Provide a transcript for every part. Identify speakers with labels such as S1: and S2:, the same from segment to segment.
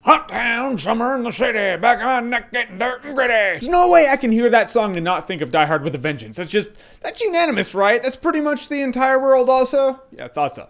S1: Hot town, summer in the city, back of my neck getting dirt and gritty.
S2: There's no way I can hear that song and not think of Die Hard with a Vengeance. That's unanimous, right? That's pretty much the entire world also? Yeah, I thought so.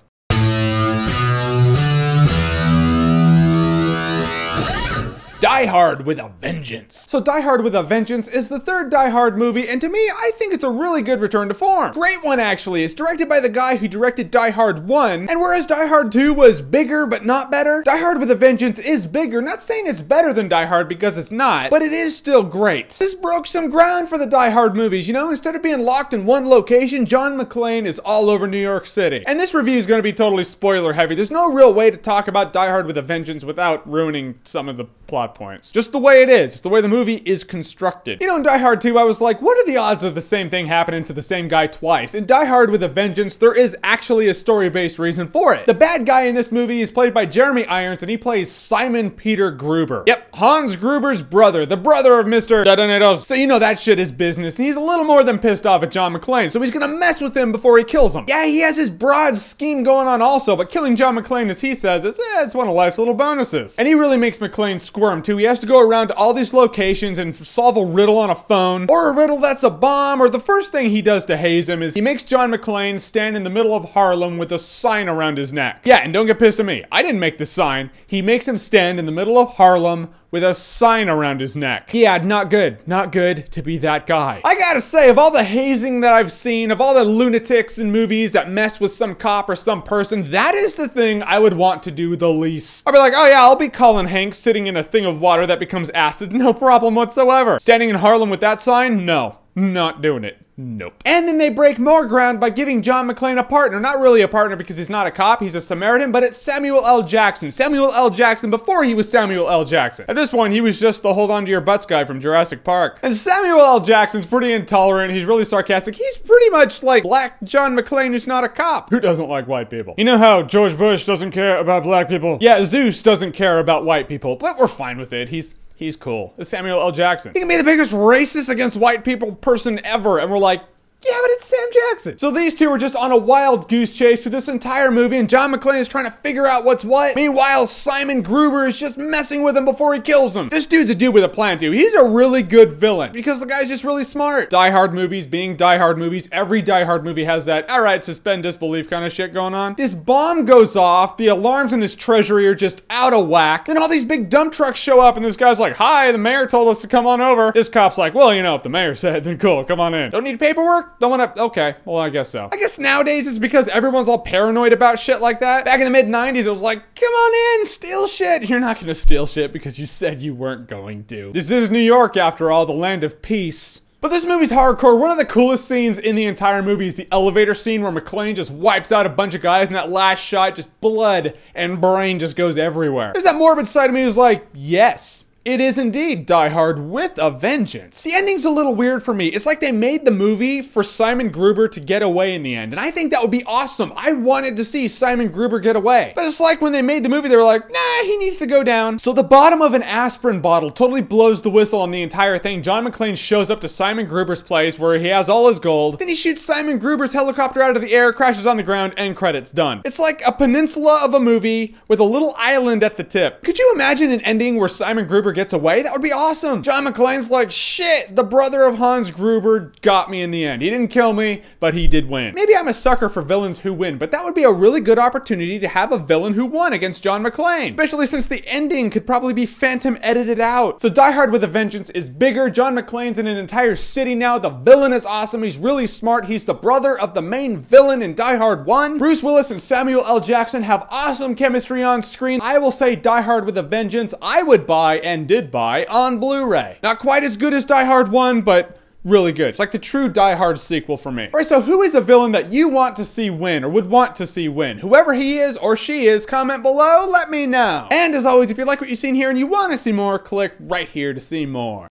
S2: Die Hard with a Vengeance. So Die Hard with a Vengeance is the third Die Hard movie, and to me, I think it's a really good return to form. Great one, actually. It's directed by the guy who directed Die Hard 1, and whereas Die Hard 2 was bigger but not better, Die Hard with a Vengeance is bigger. Not saying it's better than Die Hard because it's not, but it is still great. This broke some ground for the Die Hard movies, you know? Instead of being locked in one location, John McClane is all over New York City. And this review is going to be totally spoiler heavy. There's no real way to talk about Die Hard with a Vengeance without ruining some of the plot points. Just the way it is. Just the way the movie is constructed. You know, in Die Hard 2, I was like, what are the odds of the same thing happening to the same guy twice? In Die Hard with a Vengeance, there is actually a story-based reason for it. The bad guy in this movie is played by Jeremy Irons, and he plays Simon Peter Gruber. Yep, Hans Gruber's brother, the brother of Mr. Dardanellos. So you know that shit is business, and he's a little more than pissed off at John McClane, so he's gonna mess with him before he kills him. Yeah, he has his broad scheme going on also, but killing John McClane, as he says, it's one of life's little bonuses. And he really makes McClane squirm too. He has to go around to all these locations and solve a riddle on a phone, or a riddle that's a bomb, or the first thing he does to haze him is he makes John McClane stand in the middle of Harlem with a sign around his neck. Yeah, and don't get pissed at me. I didn't make the sign. He makes him stand in the middle of Harlem with a sign around his neck. Yeah, not good. Not good to be that guy. I gotta say, of all the hazing that I've seen, of all the lunatics in movies that mess with some cop or some person, that is the thing I would want to do the least. I'll be like, oh yeah, I'll be Colin Hanks sitting in a thing of water that becomes acid, no problem whatsoever. Standing in Harlem with that sign? No, not doing it. Nope. And then they break more ground by giving John McClane a partner. Not really a partner because he's not a cop, he's a Samaritan, but it's Samuel L. Jackson. Samuel L. Jackson before he was Samuel L. Jackson. At this point, he was just the hold on to your butts guy from Jurassic Park. And Samuel L. Jackson's pretty intolerant, he's really sarcastic. He's pretty much like black John McClane who's not a cop. Who doesn't like white people? You know how George Bush doesn't care about black people? Yeah, Zeus doesn't care about white people, but we're fine with it. He's cool. It's Samuel L. Jackson. He can be the biggest racist against white people person ever, and we're like, yeah, but it's Sam Jackson. So these two are just on a wild goose chase through this entire movie, and John McClane is trying to figure out what's what. Meanwhile, Simon Gruber is just messing with him before he kills him. This dude's a dude with a plan too. He's a really good villain because the guy's just really smart. Die Hard movies being Die Hard movies, every Die Hard movie has that, all right, suspend disbelief kind of shit going on. This bomb goes off, the alarms in his treasury are just out of whack. Then all these big dump trucks show up, and this guy's like, hi, the mayor told us to come on over. This cop's like, well, you know, if the mayor said, then cool, come on in. Don't need paperwork? Don't want to, okay. Well, I guess so. I guess nowadays it's because everyone's all paranoid about shit like that. Back in the mid-90s, it was like, come on in, steal shit. You're not gonna steal shit because you said you weren't going to. This is New York, after all, the land of peace. But this movie's hardcore. One of the coolest scenes in the entire movie is the elevator scene where McClane just wipes out a bunch of guys, and that last shot, just blood and brain just goes everywhere. There's that morbid side of me who's like, yes, it is indeed Die Hard with a Vengeance. The ending's a little weird for me. It's like they made the movie for Simon Gruber to get away in the end, and I think that would be awesome. I wanted to see Simon Gruber get away. But it's like when they made the movie, they were like, nah, he needs to go down. So the bottom of an aspirin bottle totally blows the whistle on the entire thing. John McClane shows up to Simon Gruber's place where he has all his gold. Then he shoots Simon Gruber's helicopter out of the air, crashes on the ground, end credits, done. It's like a peninsula of a movie with a little island at the tip. Could you imagine an ending where Simon Gruber gets away? That would be awesome. John McClane's like, shit, the brother of Hans Gruber got me in the end. He didn't kill me, but he did win. Maybe I'm a sucker for villains who win, but that would be a really good opportunity to have a villain who won against John McClane. Especially since the ending could probably be phantom edited out. So Die Hard with a Vengeance is bigger. John McClane's in an entire city now. The villain is awesome. He's really smart. He's the brother of the main villain in Die Hard 1. Bruce Willis and Samuel L. Jackson have awesome chemistry on screen. I will say Die Hard with a Vengeance I would buy and did buy on Blu-ray. Not quite as good as Die Hard 1, but really good. It's like the true Die Hard sequel for me. Alright, so who is a villain that you want to see win or would want to see win? Whoever he is or she is, comment below, let me know. And as always, if you like what you've seen here and you want to see more, click right here to see more.